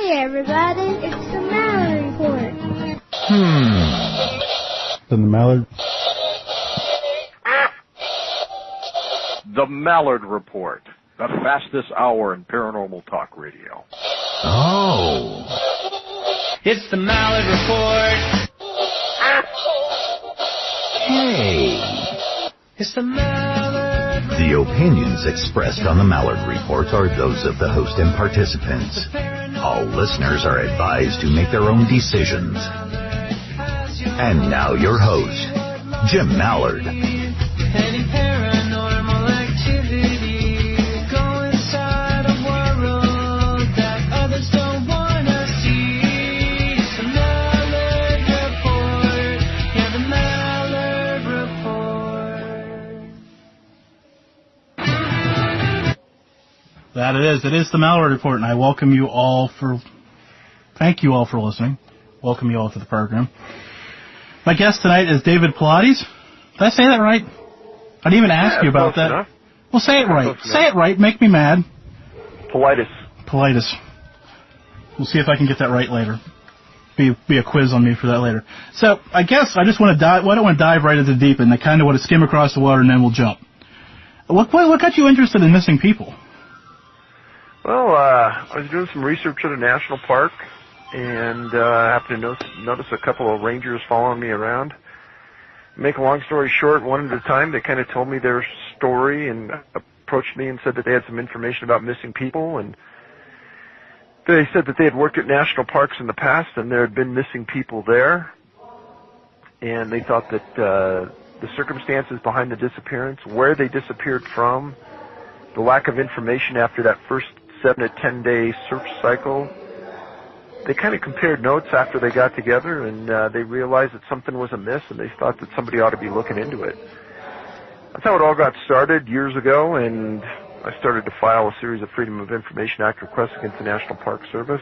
Hey everybody, it's the Mallard Report. Then the Mallard. The Mallard Report, the fastest hour in paranormal talk radio. Oh. It's the Mallard Report. Hey. It's the Mallard Report. The opinions expressed on the Mallard Report are those of the host and participants. All listeners are advised to make their own decisions. And now your host, Jim Mallard. Any paranormal activity, go inside a world that others don't want to see. It's the Mallard Report. Yeah, the Mallard Report. That it is. It is the Mallard Report, and I welcome you all thank you all for listening. Welcome you all to the program. My guest tonight is David Paulides. Did I say that right? I didn't even ask you about that. Enough. Well, say it right. Say it right. Make me mad. Paulides. Paulides. We'll see if I can get that right later. Be a quiz on me for that later. So, I guess I just want to dive. Well, I don't want to dive right into the deep end. I kind of want to skim across the water and then we'll jump. What got you interested in missing people? Well, I was doing some research at a national park, and I happened to notice a couple of rangers following me around. Make a long story short, one at a time, they kind of told me their story and approached me and said that they had some information about missing people, and they said that they had worked at national parks in the past and there had been missing people there, and they thought that the circumstances behind the disappearance, where they disappeared from, the lack of information after that first 7 to 10 day search cycle, they kind of compared notes after they got together, and they realized that something was amiss, and they thought that somebody ought to be looking into it. That's how it all got started years ago, and I started to file a series of Freedom of Information Act requests against the National Park Service,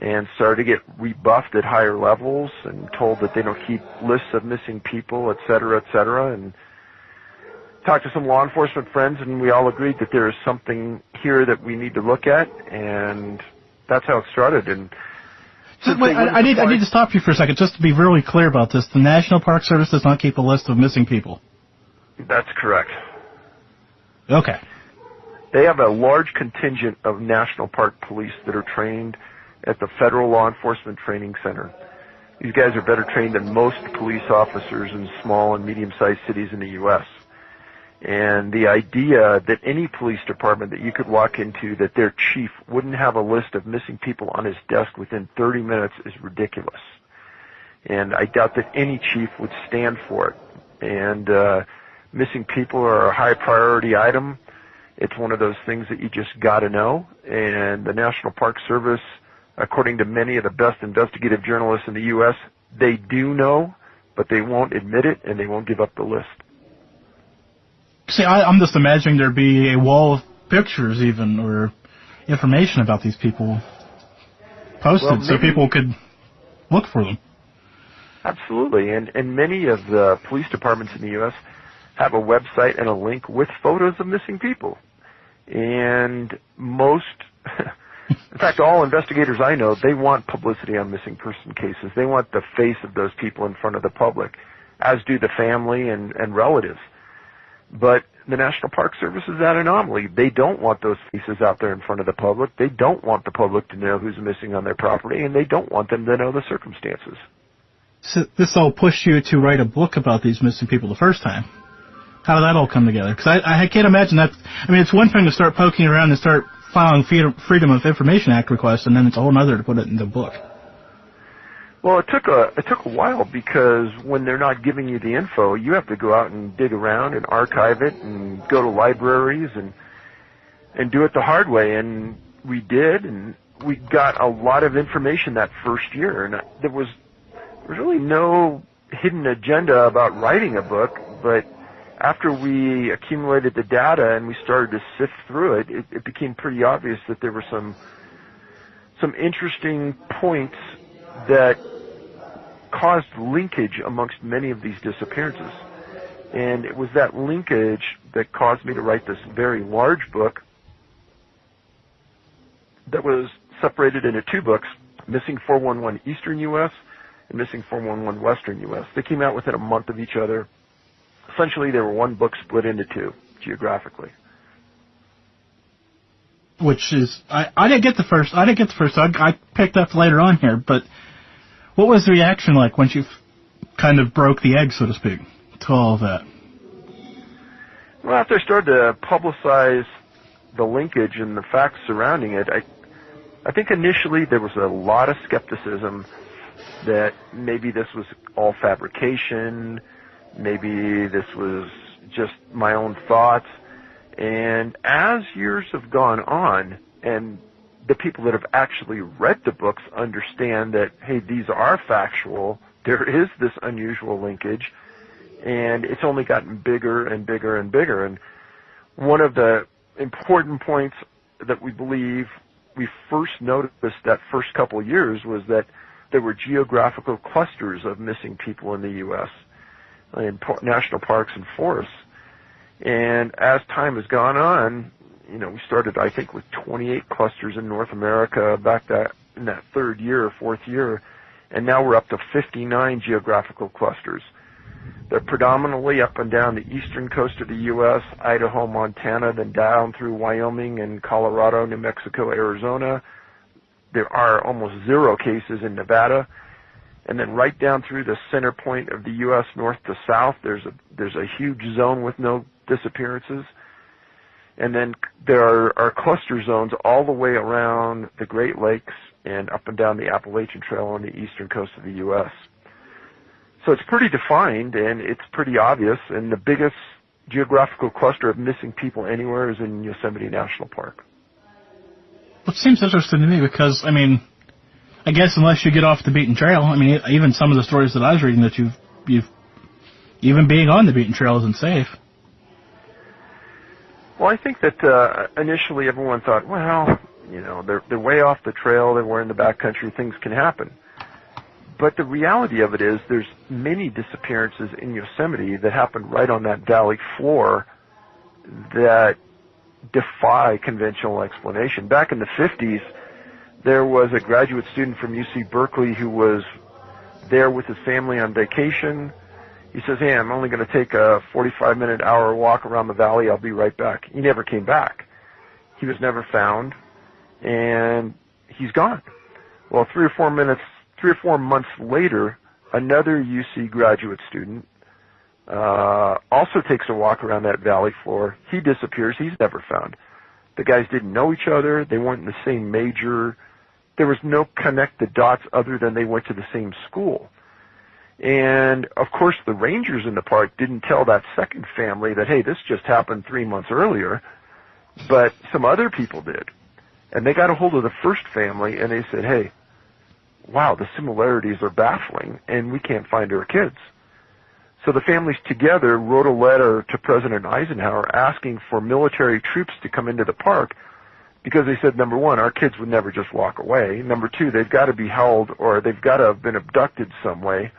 and started to get rebuffed at higher levels and told that they don't keep lists of missing people, et cetera, and talked to some law enforcement friends, and we all agreed that there is something here that we need to look at, and that's how it started. And Wait, I need to stop you for a second, just to be really clear about this. The National Park Service does not keep a list of missing people. That's correct. Okay. They have a large contingent of National Park police that are trained at the Federal Law Enforcement Training Center. These guys are better trained than most police officers in small and medium-sized cities in the U.S. And the idea that any police department that you could walk into, that their chief wouldn't have a list of missing people on his desk within 30 minutes is ridiculous. And I doubt that any chief would stand for it. And missing people are a high priority item. It's one of those things that you just got to know. And the National Park Service, according to many of the best investigative journalists in the U.S., they do know, but they won't admit it, and they won't give up the list. See, I'm just imagining there'd be a wall of pictures even, or information about these people posted, so people could look for them. Absolutely, and many of the police departments in the U.S. have a website and a link with photos of missing people. And most, in fact, all investigators I know, they want publicity on missing person cases. They want the face of those people in front of the public, as do the family and relatives. But the National Park Service is that anomaly. They don't want those faces out there in front of the public. They don't want the public to know who's missing on their property, and they don't want them to know the circumstances. So this all pushed you to write a book about these missing people the first time. How did that all come together? Because I can't imagine that. I mean, it's one thing to start poking around and start filing Freedom of Information Act requests, and then it's a whole other to put it in the book. Well, it took a while, because when they're not giving you the info, you have to go out and dig around and archive it and go to libraries and do it the hard way. And we did, and we got a lot of information that first year. And there was really no hidden agenda about writing a book, but after we accumulated the data and we started to sift through it, it became pretty obvious that there were some interesting points that caused linkage amongst many of these disappearances. And it was that linkage that caused me to write this very large book that was separated into two books, Missing 411 Eastern U.S. and Missing 411 Western U.S. They came out within a month of each other. Essentially, they were one book split into two, geographically. Which is, I didn't get the first. I picked up later on here, but what was the reaction like once you kind of broke the egg, so to speak, to all of that? Well, after I started to publicize the linkage and the facts surrounding it, I think initially there was a lot of skepticism that maybe this was all fabrication, maybe this was just my own thoughts. And as years have gone on, and the people that have actually read the books understand that, hey, these are factual, there is this unusual linkage, and it's only gotten bigger and bigger and bigger. And one of the important points that we believe we first noticed that first couple of years was that there were geographical clusters of missing people in the U.S., in national parks and forests. And as time has gone on, we started, I think, with 28 clusters in North America back in that third year or fourth year, and now we're up to 59 geographical clusters. They're predominantly up and down the eastern coast of the U.S., Idaho, Montana, then down through Wyoming and Colorado, New Mexico, Arizona. There are almost zero cases in Nevada. And then right down through the center point of the U.S., north to south, there's a huge zone with no disappearances. And then there are cluster zones all the way around the Great Lakes and up and down the Appalachian Trail on the eastern coast of the U.S. So it's pretty defined, and it's pretty obvious, and the biggest geographical cluster of missing people anywhere is in Yosemite National Park. It seems interesting to me because, I guess unless you get off the beaten trail, even some of the stories that I was reading that you've even being on the beaten trail isn't safe. Well, I think that initially everyone thought, well, they're way off the trail, we're in the backcountry, things can happen. But the reality of it is there's many disappearances in Yosemite that happened right on that valley floor that defy conventional explanation. Back in the 50s, there was a graduate student from UC Berkeley who was there with his family on vacation. He says, hey, I'm only going to take a 45-minute hour walk around the valley. I'll be right back. He never came back. He was never found, and he's gone. Well, 3 or 4 months later, another UC graduate student also takes a walk around that valley floor. He disappears. He's never found. The guys didn't know each other. They weren't in the same major. There was no connect the dots other than they went to the same school. And, of course, the rangers in the park didn't tell that second family that, hey, this just happened 3 months earlier, but some other people did. And they got a hold of the first family, and they said, hey, wow, the similarities are baffling, and we can't find our kids. So the families together wrote a letter to President Eisenhower asking for military troops to come into the park because they said, number one, our kids would never just walk away. Number two, they've got to be held or they've got to have been abducted some way.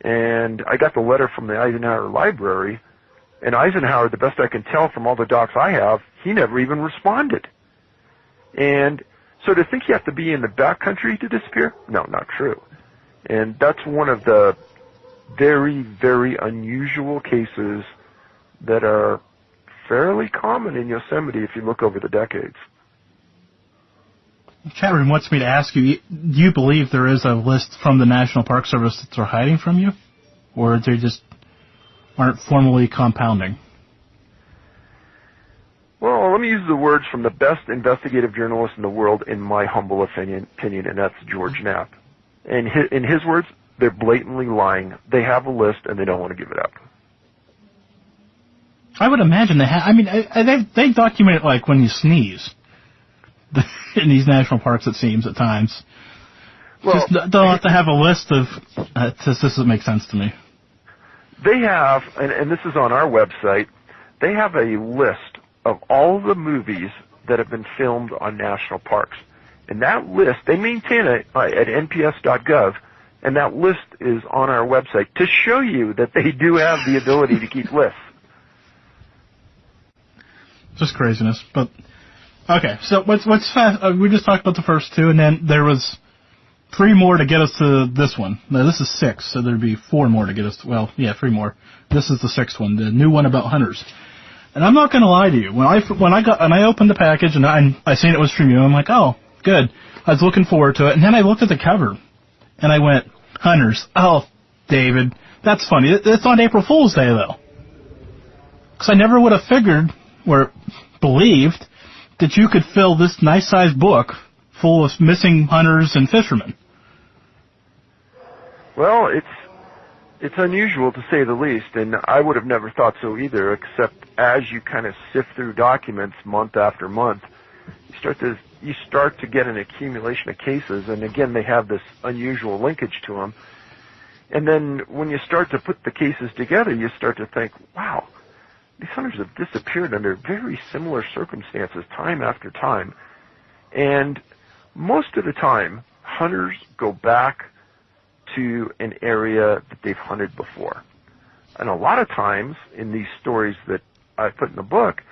And I got the letter from the Eisenhower Library, and Eisenhower, the best I can tell from all the docs I have, he never even responded. And so to think you have to be in the backcountry to disappear? No, not true. And that's one of the very, very unusual cases that are fairly common in Yosemite if you look over the decades. Chat room wants me to ask you, do you believe there is a list from the National Park Service that they're hiding from you? Or they just aren't formally compounding? Well, let me use the words from the best investigative journalist in the world, in my humble opinion, and that's George Knapp. And in his words, they're blatantly lying. They have a list, and they don't want to give it up. I would imagine they have. They document it like when you sneeze in these national parks, it seems, at times. Well, just don't have to have a list of... this doesn't make sense to me. They have, and this is on our website, they have a list of all the movies that have been filmed on national parks. And that list, they maintain it at nps.gov, and that list is on our website to show you that they do have the ability to keep lists. Just craziness. But Okay, so what's fast? We just talked about the first two, and then there was 3 more to get us to this one. Now, this is 6, so there'd be 4 more to get us. 3 more. This is the 6th one, the new one about hunters. And I'm not going to lie to you. When I opened the package and I seen it was from you, I'm like, oh, good. I was looking forward to it, and then I looked at the cover, and I went, hunters. Oh, David, that's funny. It's on April Fool's Day though, because I never would have figured or believed that you could fill this nice-sized book full of missing hunters and fishermen. Well, it's unusual to say the least, and I would have never thought so either, except as you kind of sift through documents month after month, you start to get an accumulation of cases, and again, they have this unusual linkage to them. And then when you start to put the cases together, you start to think, wow, these hunters have disappeared under very similar circumstances time after time. And most of the time, hunters go back to an area that they've hunted before. And a lot of times in these stories that I put in the book,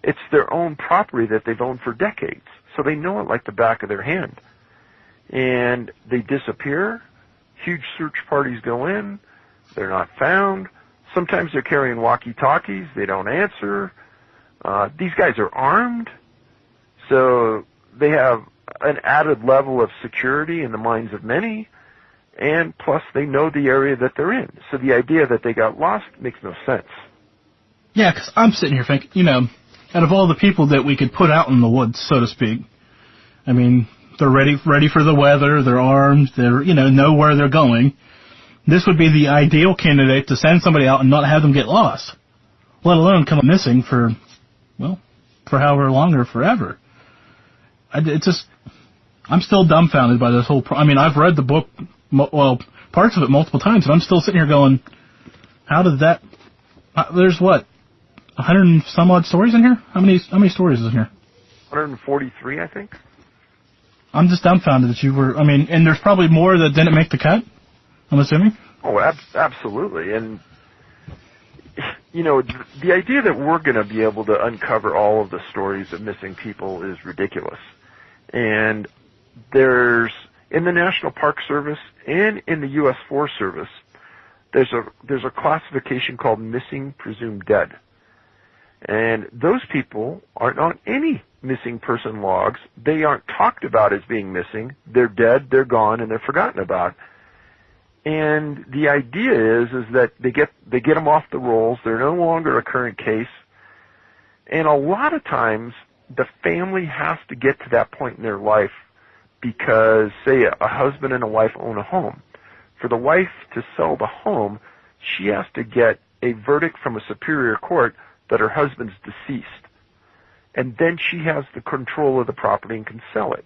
it's their own property that they've owned for decades. So they know it like the back of their hand. And they disappear. Huge search parties go in. They're not found. Sometimes they're carrying walkie-talkies. They don't answer. These guys are armed. So they have an added level of security in the minds of many. And plus, they know the area that they're in. So the idea that they got lost makes no sense. Yeah, because I'm sitting here thinking, out of all the people that we could put out in the woods, so to speak, I mean, they're ready for the weather, they're armed, they're, know where they're going. This would be the ideal candidate to send somebody out and not have them get lost, let alone come missing for however long or forever. I'm still dumbfounded by this whole I've read the book, parts of it multiple times, and I'm still sitting here going, how did that, there's 100 and some odd stories in here? How many stories is in here? 143, I think. I'm just dumbfounded that you were, and there's probably more that didn't make the cut, I'm assuming? Oh, absolutely. And, the idea that we're going to be able to uncover all of the stories of missing people is ridiculous. And there's, in the National Park Service and in the U.S. Forest Service, there's a classification called missing presumed dead. And those people aren't on any missing person logs. They aren't talked about as being missing. They're dead, they're gone, and they're forgotten about. And the idea is that they get them off the rolls. They're no longer a current case. And a lot of times, the family has to get to that point in their life because, say, a husband and a wife own a home. For the wife to sell the home, she has to get a verdict from a superior court that her husband's deceased. And then she has the control of the property and can sell it.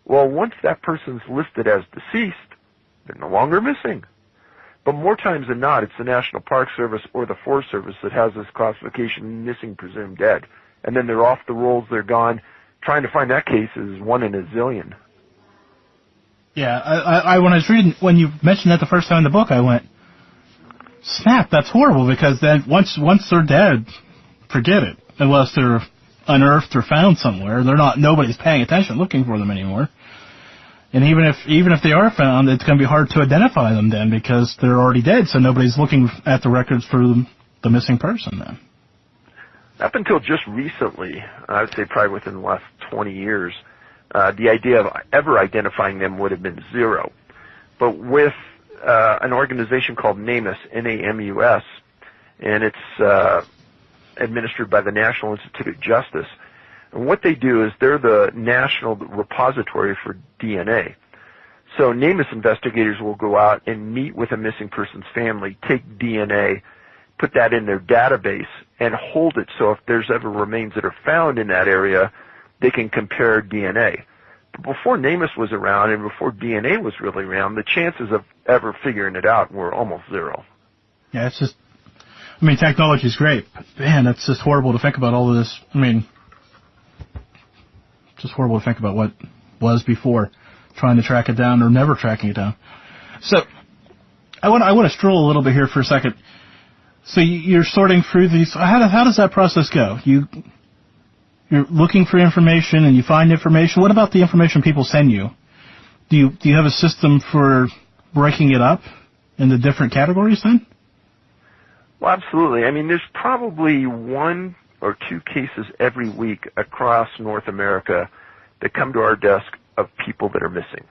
Well, once that person's listed as deceased, they're no longer missing. But more times than not, it's the National Park Service or the Forest Service that has this classification, missing presumed dead. And then they're off the rolls, they're gone. Trying to find that case is 1 in a zillion. Yeah, I when I was reading, when you mentioned that the first time in the book, I went, snap, that's horrible, because then once they're dead, forget it. Unless they're unearthed or found somewhere, nobody's paying attention looking for them anymore. And even if they are found, it's going to be hard to identify them then because they're already dead, so nobody's looking at the records for the missing person then. Up until just recently, I would say probably within the last 20 years, the idea of ever identifying them would have been zero. But with an organization called NAMUS, N-A-M-U-S, and it's administered by the National Institute of Justice. And what they do is they're the national repository for DNA. So NAMUS investigators will go out and meet with a missing person's family, take DNA, put that in their database, and hold it so if there's ever remains that are found in that area, they can compare DNA. But before NAMUS was around and before DNA was really around, the chances of ever figuring it out were almost zero. Yeah, it's just, technology's great, but man, that's just horrible to think about all of this. Just horrible to think about what was before, trying to track it down or never tracking it down. So, I want to stroll a little bit here for a second. So you're sorting through these. How does that process go? you're looking for information and you find information. What about the information people send you? Do you have a system for breaking it up into different categories then? Well, absolutely. I mean, there's probably 1 or 2 cases every week across North America that come to our desk of people that are missing,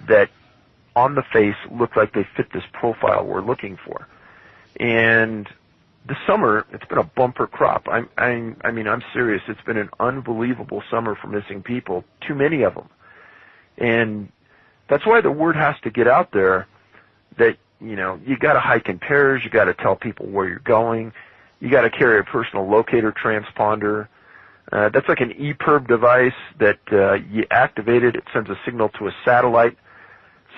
that on the face look like they fit this profile we're looking for. And this summer, it's been a bumper crop. I mean, I'm serious. It's been an unbelievable summer for missing people, too many of them. And that's why the word has to get out there that, you know, you got to hike in pairs, you got to tell people where you're going, you got to carry a personal locator transponder. That's like an EPIRB device that you activate it sends a signal to a satellite.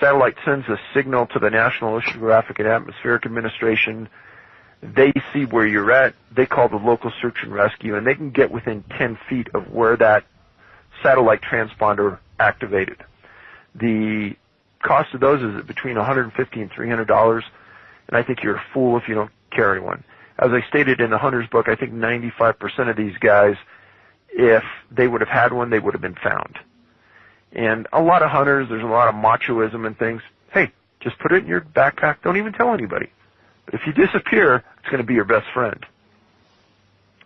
Satellite sends a signal to the National Oceanographic and Atmospheric Administration. They see where you're at. They call the local search and rescue, and they can get within 10 feet of where that satellite transponder activated. The cost of those is between $150 and $300, and I think you're a fool if you don't carry one. As I stated in the Hunter's book, I think 95% of these guys, if they would have had one, they would have been found. And a lot of hunters, there's a lot of machoism and things. Hey, just put it in your backpack. Don't even tell anybody. But if you disappear, it's going to be your best friend.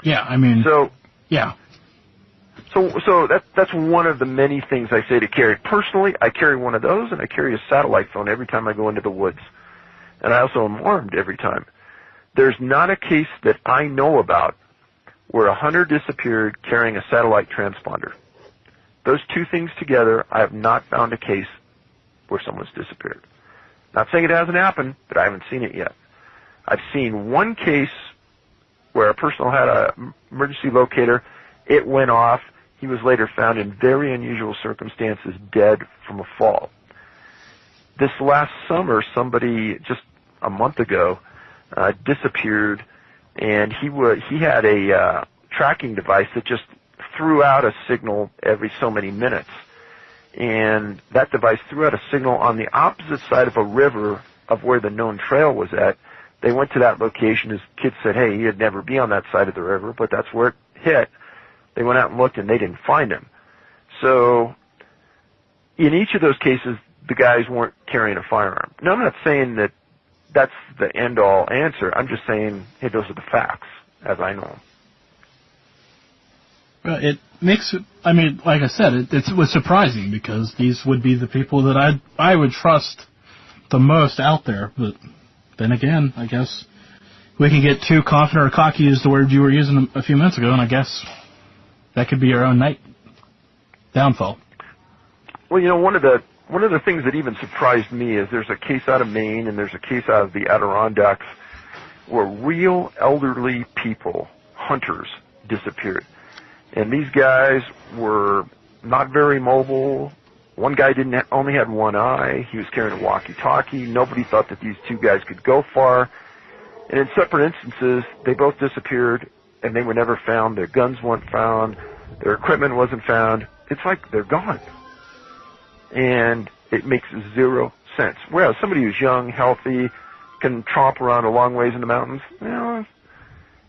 Yeah, I mean... So that's one of the many things I say to carry. Personally, I carry one of those, and I carry a satellite phone every time I go into the woods. And I also am armed every time. There's not a case that I know about where a hunter disappeared carrying a satellite transponder. Those two things together, I have not found a case where someone's disappeared. Not saying it hasn't happened, but I haven't seen it yet. I've seen one case where a person had an emergency locator. It went off. He was later found in very unusual circumstances, dead from a fall. This last summer, somebody, just a month ago, disappeared, and he had a tracking device that just threw out a signal every so many minutes. And that device threw out a signal on the opposite side of a river of where the known trail was at. They went to that location. His kids said, hey, he'd never be on that side of the river, but that's where it hit. They went out and looked, and they didn't find him. So in each of those cases, the guys weren't carrying a firearm. Now, I'm not saying that that's the end-all answer. I'm just saying, hey, those are the facts, as I know them. Well, it makes it, I mean, like I said, it was surprising because these would be the people that I would trust the most out there. But then again, I guess we can get too confident or cocky is the word you were using a few minutes ago, and I guess that could be our own downfall. Well, you know, one of the things that even surprised me is there's a case out of Maine and there's a case out of the Adirondacks where real elderly people, hunters, disappeared. And these guys were not very mobile. One guy only had one eye. He was carrying a walkie-talkie. Nobody thought that these two guys could go far. And in separate instances, they both disappeared, and they were never found. Their guns weren't found. Their equipment wasn't found. It's like they're gone. And it makes zero sense. Whereas somebody who's young, healthy, can tromp around a long ways in the mountains,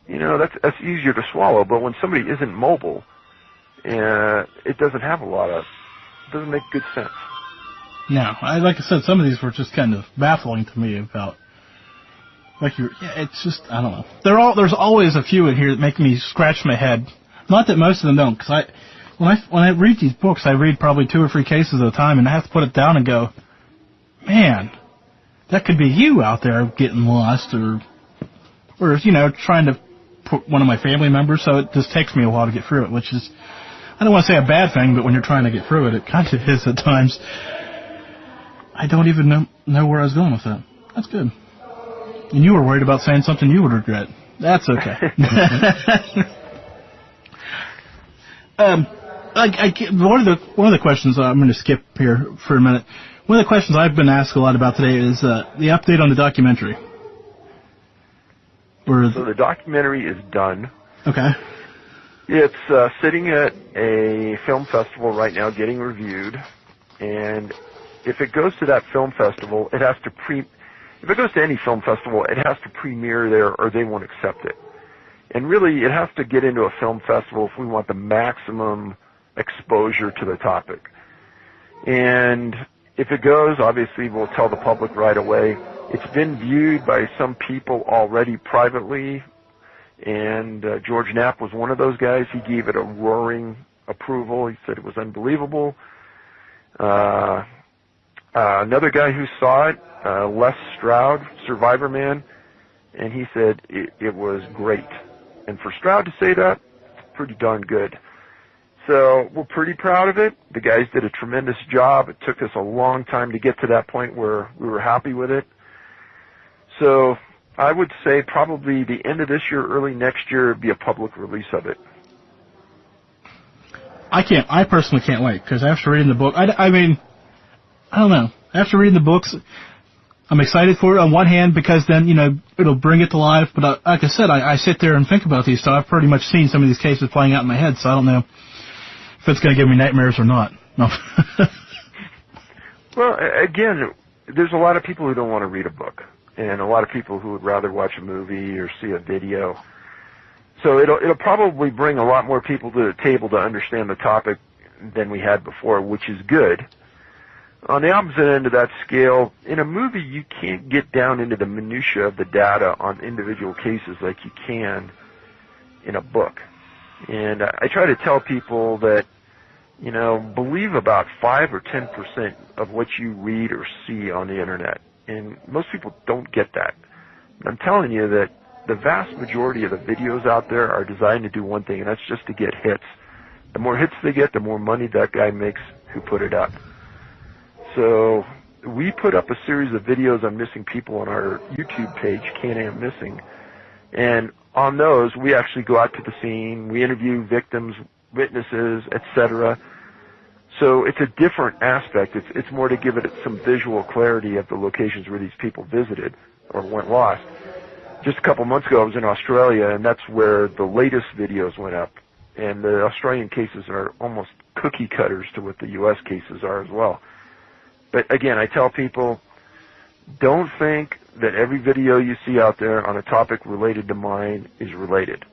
you know, that's easier to swallow. But when somebody isn't mobile, it doesn't make good sense. No, like I said, some of these were just kind of baffling to me about, it's just, I don't know. There's always a few in here that make me scratch my head. Not that most of them don't, because when I read these books, I read probably 2 or 3 cases at a time, and I have to put it down and go, man, that could be you out there getting lost, or you know, trying to put one of my family members. So it just takes me a while to get through it, which is, I don't want to say a bad thing, but when you're trying to get through it, it kind of is at times. I don't even know where I was going with that. That's good. And you were worried about saying something you would regret. That's okay. One of the questions I'm going to skip here for a minute. One of the questions I've been asked a lot about today is the update on the documentary. So the documentary is done. Okay. It's sitting at a film festival right now, getting reviewed. And if it goes to that film festival, it has to if it goes to any film festival, it has to premiere there, or they won't accept it. And really, it has to get into a film festival if we want the maximum exposure to the topic. And if it goes, obviously we'll tell the public right away. It's been viewed by some people already privately, and George Knapp was one of those guys. He gave it a roaring approval. He said it was unbelievable. Another guy who saw it, Les Stroud, Survivor Man, and he said it was great. And for Stroud to say that, it's pretty darn good. So we're pretty proud of it. The guys did a tremendous job. It took us a long time to get to that point where we were happy with it. So I would say probably the end of this year, early next year, be a public release of it. I personally can't wait, because after reading the book, I mean, I don't know. After reading the books, I'm excited for it on one hand because then, it'll bring it to life. But like I said, I sit there and think about these stuff. I've pretty much seen some of these cases playing out in my head, so I don't know if it's going to give me nightmares or not. No. Well, again, there's a lot of people who don't want to read a book, and a lot of people who would rather watch a movie or see a video. So it'll probably bring a lot more people to the table to understand the topic than we had before, which is good. On the opposite end of that scale, in a movie you can't get down into the minutia of the data on individual cases like you can in a book. And I try to tell people that, believe about 5 or 10% of what you read or see on the internet. And most people don't get that. I'm telling you that the vast majority of the videos out there are designed to do one thing, and that's just to get hits. The more hits they get, the more money that guy makes who put it up. So we put up a series of videos on missing people on our YouTube page, Can-Am Missing. And on those, we actually go out to the scene, we interview victims, witnesses, etc. So it's a different aspect. It's more to give it some visual clarity of the locations where these people visited or went lost. Just a couple months ago, I was in Australia, and that's where the latest videos went up. And the Australian cases are almost cookie cutters to what the U.S. cases are as well. But again, I tell people, don't think that every video you see out there on a topic related to mine is related.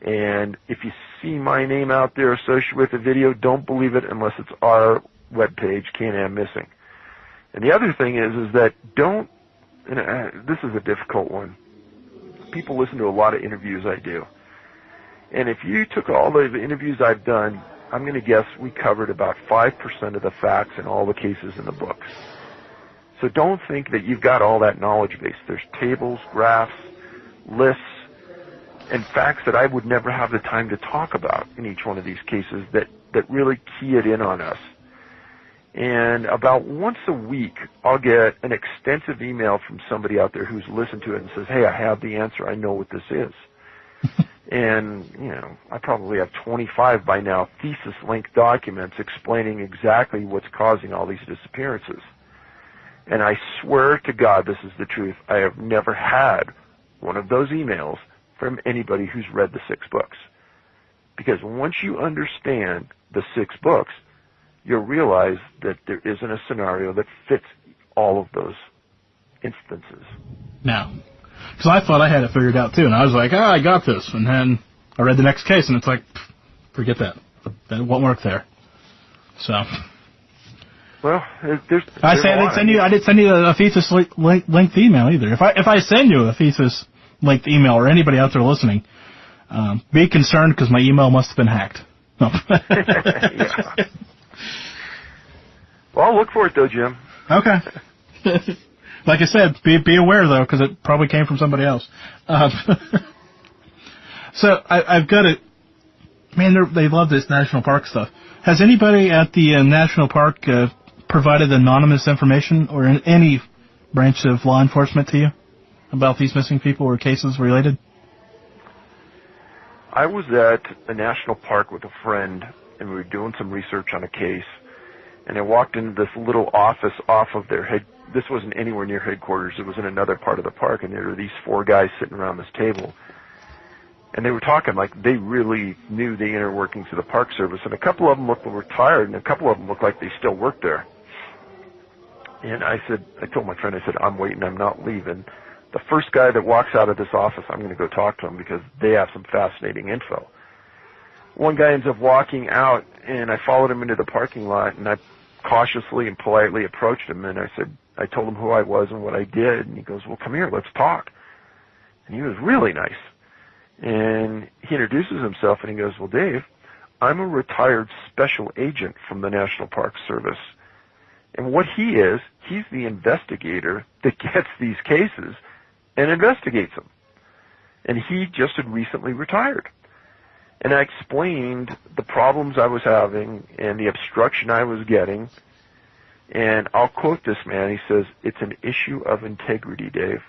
And if you see my name out there associated with a video, don't believe it unless it's our webpage, Can-Am Missing. And the other thing is that don't, and this is a difficult one. People listen to a lot of interviews I do. And if you took all the interviews I've done, I'm going to guess we covered about 5% of the facts in all the cases in the books. So don't think that you've got all that knowledge base. There's tables, graphs, lists, and facts that I would never have the time to talk about in each one of these cases that really key it in on us. And about once a week, I'll get an extensive email from somebody out there who's listened to it and says, hey, I have the answer. I know what this is. And, I probably have 25 by now thesis-length documents explaining exactly what's causing all these disappearances. And I swear to God, this is the truth. I have never had one of those emails from anybody who's read the 6 books. Because once you understand the 6 books, you'll realize that there isn't a scenario that fits all of those instances. No. Because I thought I had it figured out, too, and I was like, I got this. And then I read the next case, and it's like, forget that. That won't work there. So. Well, there's I didn't send you a thesis-length email either. If I send you a thesis-length email, or anybody out there listening, be concerned because my email must have been hacked. No. Yeah. Well, I'll look for it, though, Jim. Okay. Like I said, be aware, though, because it probably came from somebody else. So I've got to... Man, they love this national park stuff. Has anybody at the national park provided anonymous information or any branch of law enforcement to you about these missing people or cases related? I was at a national park with a friend, and we were doing some research on a case, and I walked into this little office off of their head. This wasn't anywhere near headquarters. It was in another part of the park, and there were these 4 guys sitting around this table. And they were talking like they really knew the inner workings of the Park Service. And a couple of them looked retired, and a couple of them looked like they still worked there. And I told my friend, I'm waiting, I'm not leaving. the first guy that walks out of this office, I'm going to go talk to him because they have some fascinating info. One guy ends up walking out, and I followed him into the parking lot, and I cautiously and politely approached him, and I told him who I was and what I did, and he goes, well, come here, let's talk. And he was really nice. And he introduces himself, and he goes, well, Dave, I'm a retired special agent from the National Park Service. And what he is, he's the investigator that gets these cases and investigates them. And he just had recently retired. And I explained the problems I was having and the obstruction I was getting. And I'll quote this man. He says, it's an issue of integrity, Dave.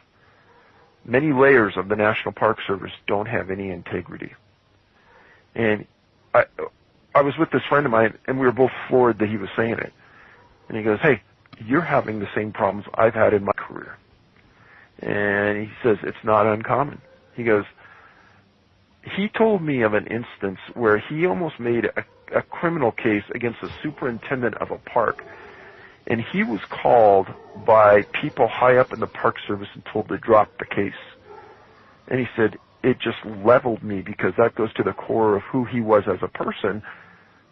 Many layers of the National Park Service don't have any integrity. And I was with this friend of mine, and we were both floored that he was saying it. And he goes, hey, you're having the same problems I've had in my career. And he says, it's not uncommon. He goes, he told me of an instance where he almost made a criminal case against the superintendent of a park. And he was called by people high up in the Park Service and told to drop the case. And he said, it just leveled me because that goes to the core of who he was as a person.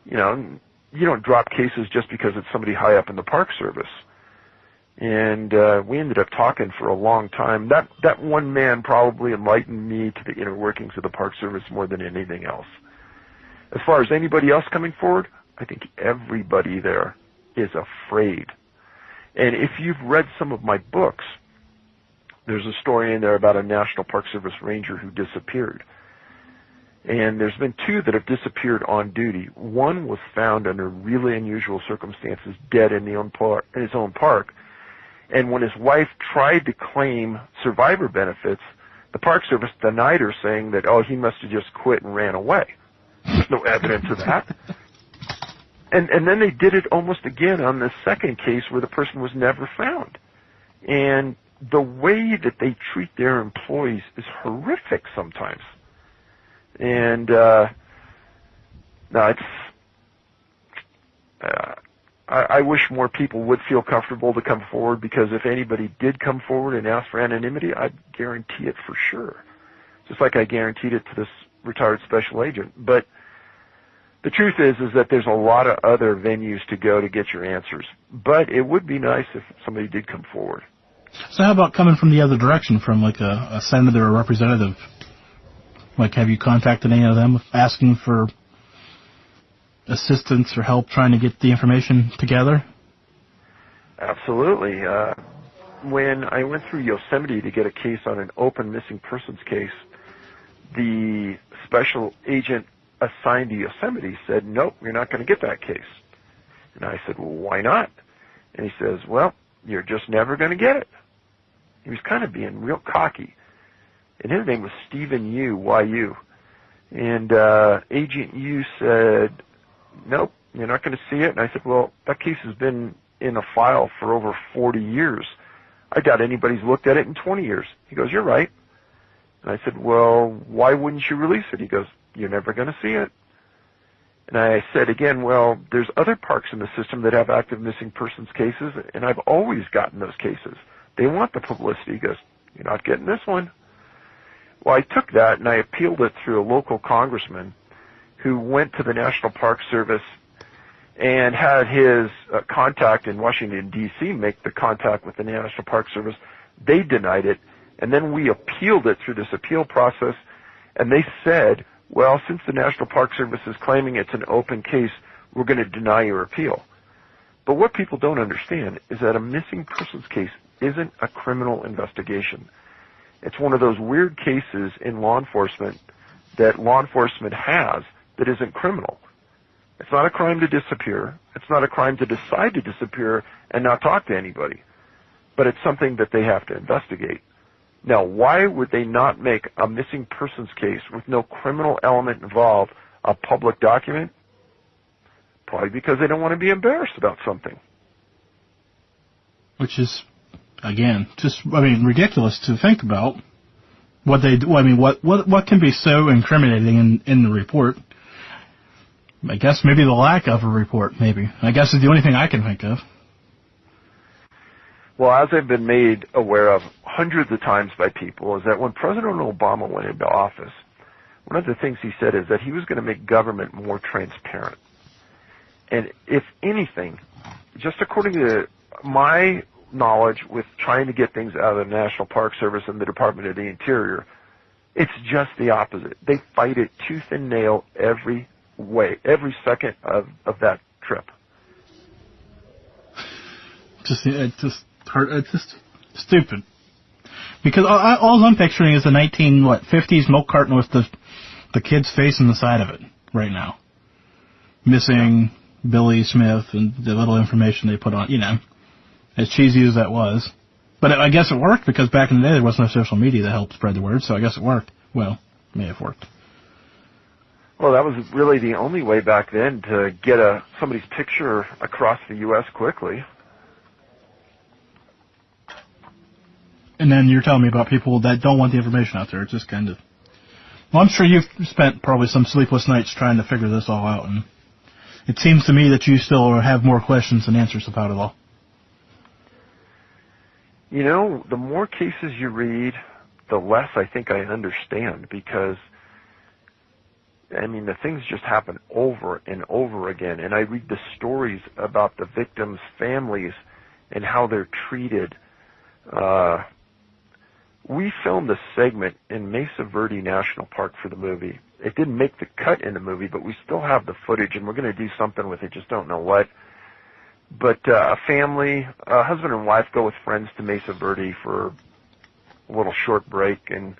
You know, you don't drop cases just because it's somebody high up in the Park Service. And we ended up talking for a long time. That one man probably enlightened me to the inner workings of the Park Service more than anything else. As far as anybody else coming forward, I think everybody there is afraid. And if you've read some of my books, there's a story in there about a National Park Service ranger who disappeared. And there's been two that have disappeared on duty. One was found under really unusual circumstances, dead in his own park. And when his wife tried to claim survivor benefits, the Park Service denied her, saying that, oh, he must have just quit and ran away. There's no evidence of that. And then they did it almost again on the second case where the person was never found. And the way that they treat their employees is horrific sometimes. And I wish more people would feel comfortable to come forward, because if anybody did come forward and ask for anonymity, I'd guarantee it for sure. Just like I guaranteed it to this retired special agent. But the truth is that there's a lot of other venues to go to get your answers. But it would be nice if somebody did come forward. So how about coming from the other direction, from like a senator or representative? Like, have you contacted any of them asking for assistance or help trying to get the information together? Absolutely. When I went through Yosemite to get a case on an open missing persons case, the special agent assigned to Yosemite said, nope, you're not going to get that case. And I said, well, why not? And he says, well, you're just never going to get it. He was kind of being real cocky. And his name was Stephen Yu, Y-U. And Agent Yu said, nope, you're not going to see it. And I said, well, that case has been in a file for over 40 years. I doubt anybody's looked at it in 20 years. He goes, you're right. And I said, well, why wouldn't you release it? He goes, you're never going to see it. And I said again, well, there's other parks in the system that have active missing persons cases, and I've always gotten those cases. They want the publicity. He goes, you're not getting this one. Well, I took that and I appealed it through a local congressman who went to the National Park Service and had his contact in Washington, D.C. make the contact with the National Park Service. They denied it, and then we appealed it through this appeal process, and they said, well, since the National Park Service is claiming it's an open case, we're going to deny your appeal. But what people don't understand is that a missing persons case isn't a criminal investigation. It's one of those weird cases in law enforcement that law enforcement has that isn't criminal. It's not a crime to disappear. It's not a crime to decide to disappear and not talk to anybody. But it's something that they have to investigate. Now, why would they not make a missing persons case with no criminal element involved a public document? Probably because they don't want to be embarrassed about something. Which is, again, ridiculous to think about. What they do, what can be so incriminating in the report? I guess maybe the lack of a report, maybe. I guess is the only thing I can think of. Well, as I've been made aware of hundreds of times by people, is that when President Obama went into office, one of the things he said is that he was going to make government more transparent. And if anything, just according to my knowledge with trying to get things out of the National Park Service and the Department of the Interior, it's just the opposite. They fight it tooth and nail every way, every second of that trip. It's just stupid. Because all I'm picturing is the 50s milk carton with the kid's face in the side of it right now. Missing Billy Smith and the little information they put on, as cheesy as that was. But I guess it worked because back in the day there was no social media that helped spread the word, so I guess it worked. Well, it may have worked. Well, that was really the only way back then to get somebody's picture across the U.S. quickly. And then you're telling me about people that don't want the information out there. It's just kind of... Well, I'm sure you've spent probably some sleepless nights trying to figure this all out, and it seems to me that you still have more questions than answers about it all. The more cases you read, the less I think I understand, because, the things just happen over and over again, and I read the stories about the victims' families and how they're treated. We filmed a segment in Mesa Verde National Park for the movie. It didn't make the cut in the movie, but we still have the footage, and we're going to do something with it, just don't know what. But a family, a husband and wife, go with friends to Mesa Verde for a little short break, and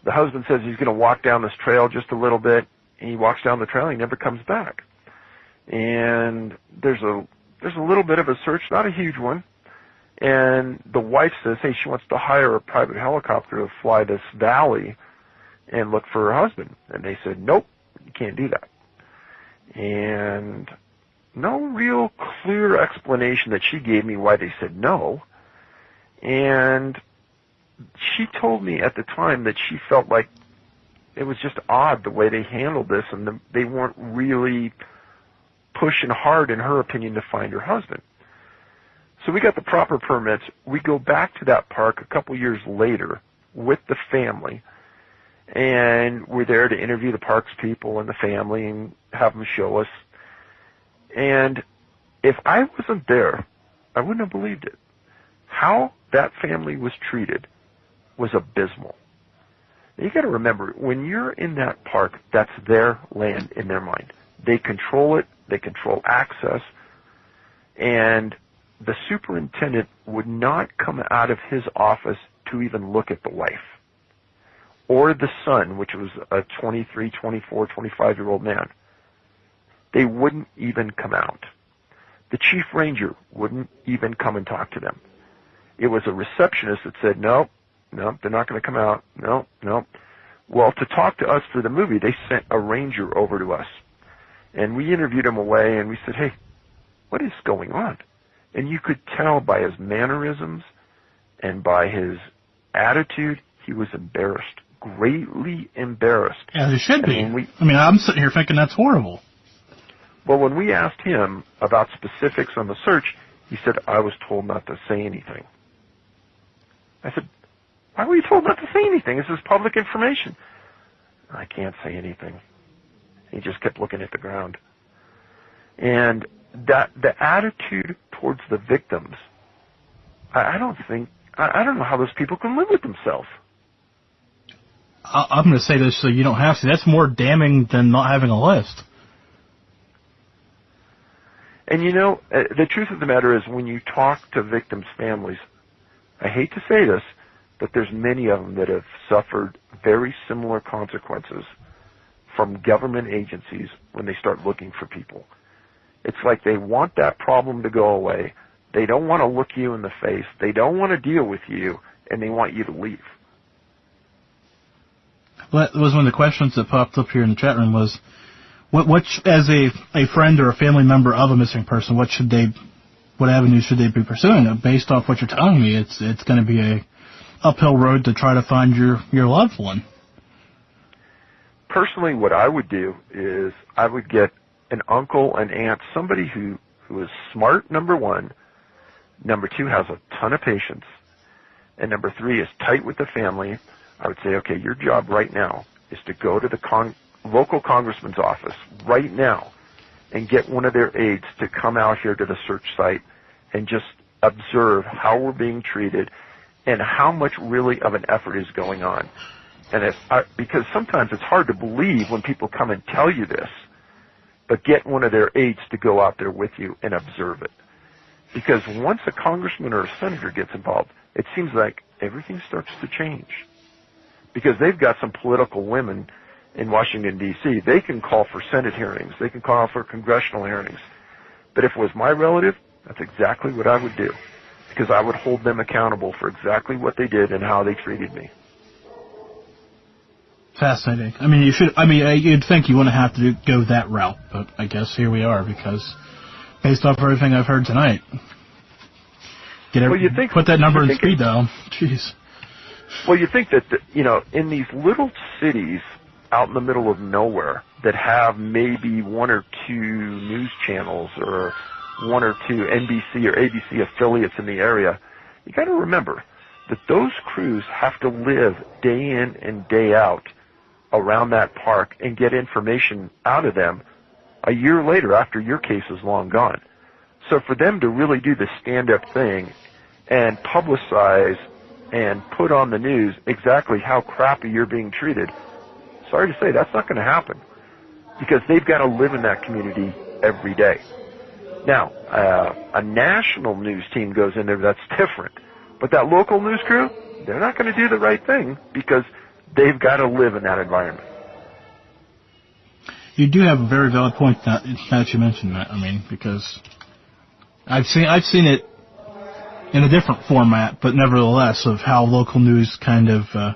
the husband says he's going to walk down this trail just a little bit, and he walks down the trail, and he never comes back. And there's a little bit of a search, not a huge one. And the wife says, hey, she wants to hire a private helicopter to fly this valley and look for her husband. And they said, nope, you can't do that. And no real clear explanation that she gave me why they said no. And she told me at the time that she felt like it was just odd the way they handled this, and they weren't really pushing hard, in her opinion, to find her husband. So we got the proper permits. We go back to that park a couple years later with the family, and we're there to interview the park's people and the family and have them show us. And if I wasn't there, I wouldn't have believed it. How that family was treated was abysmal. Now, you got to remember, when you're in that park, that's their land in their mind. They control it. They control access. And the superintendent would not come out of his office to even look at the wife or the son, which was a 23, 24, 25-year-old man. They wouldn't even come out. The chief ranger wouldn't even come and talk to them. It was a receptionist that said, no, they're not going to come out. No. Well, to talk to us for the movie, they sent a ranger over to us. And we interviewed him away, and we said, hey, what is going on? And you could tell by his mannerisms and by his attitude, he was embarrassed, greatly embarrassed. Yeah, he should be. I'm sitting here thinking that's horrible. Well, when we asked him about specifics on the search, he said, I was told not to say anything. I said, why were you told not to say anything? This is public information. I can't say anything. He just kept looking at the ground. And that the attitude towards the victims, I don't know how those people can live with themselves. I'm going to say this so you don't have to. That's more damning than not having a list. And the truth of the matter is, when you talk to victims' families, I hate to say this, but there's many of them that have suffered very similar consequences from government agencies when they start looking for people. It's like they want that problem to go away. They don't want to look you in the face. They don't want to deal with you, and they want you to leave. Well, that was one of the questions that popped up here in the chat room was, what as a friend or a family member of a missing person, what avenues should they be pursuing? Based off what you're telling me, it's going to be a uphill road to try to find your loved one. Personally, what I would do is I would get an uncle, an aunt, somebody who is smart, number one, Number 2, has a ton of patience. And number 3, is tight with the family. I would say, okay, your job right now is to go to the local congressman's office right now and get one of their aides to come out here to the search site and just observe how we're being treated and how much really of an effort is going on. And because sometimes it's hard to believe when people come and tell you this, but get one of their aides to go out there with you and observe it. Because once a congressman or a senator gets involved, it seems like everything starts to change. Because they've got some political women in Washington, D.C. They can call for Senate hearings. They can call for congressional hearings. But if it was my relative, that's exactly what I would do. Because I would hold them accountable for exactly what they did and how they treated me. Fascinating. I mean, you'd think you wouldn't have to go that route, but I guess here we are because based off everything I've heard tonight, put that number in speed dial. Jeez. Well, you think that, in these little cities out in the middle of nowhere that have maybe 1 or 2 news channels or 1 or 2 NBC or ABC affiliates in the area, you got to remember that those crews have to live day in and day out around that park and get information out of them a year later after your case is long gone. So for them to really do the stand-up thing and publicize and put on the news exactly how crappy you're being treated, sorry to say, that's not going to happen because they've got to live in that community every day. Now, a national news team goes in there, that's different. But that local news crew, they're not going to do the right thing because they've got to live in that environment. You do have a very valid point that you mentioned that. I mean, because I've seen it in a different format, but nevertheless, of how local news kind of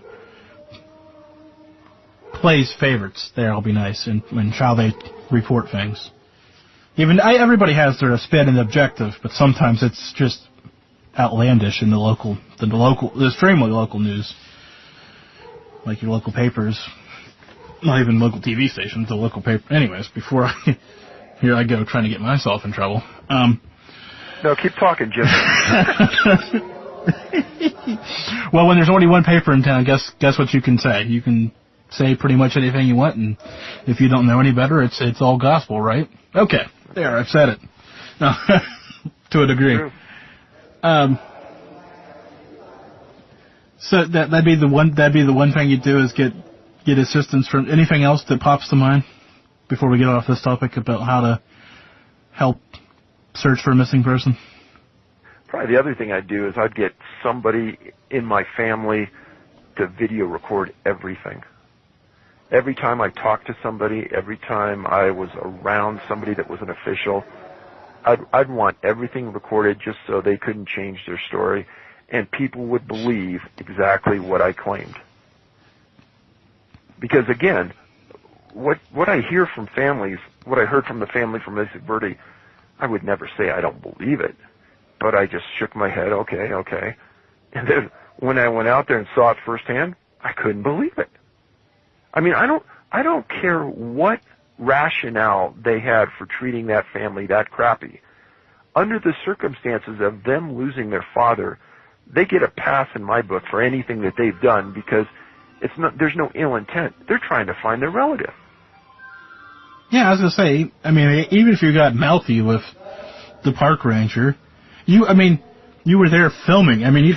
plays favorites. There, I'll be nice, and how they report things. Everybody has their spin and objective, but sometimes it's just outlandish in the extremely local news, like your local papers, not even local TV stations, the local paper. Anyways, here I go trying to get myself in trouble. No, keep talking, Jim. Well, when there's only one paper in town, guess what you can say? You can say pretty much anything you want, and if you don't know any better, it's all gospel, right? Okay, there, I've said it. No, to a degree. True. So that'd be the one thing you do is get assistance from anything else that pops to mind before we get off this topic about how to help search for a missing person. Probably the other thing I'd do is I'd get somebody in my family to video record everything. Every time I talked to somebody, every time I was around somebody that was an official, I'd want everything recorded just so they couldn't change their story and people would believe exactly what I claimed. Because again, what I hear from families, what I heard from the family from Mrs. Birdie, I would never say I don't believe it, but I just shook my head, okay. And then when I went out there and saw it firsthand, I couldn't believe it. I mean, I don't care what rationale they had for treating that family that crappy. Under the circumstances of them losing their father, they get a pass in my book for anything that they've done because there's no ill intent. They're trying to find their relative. Yeah, I was going to say, I mean, even if you got mouthy with the park ranger, you were there filming. I mean,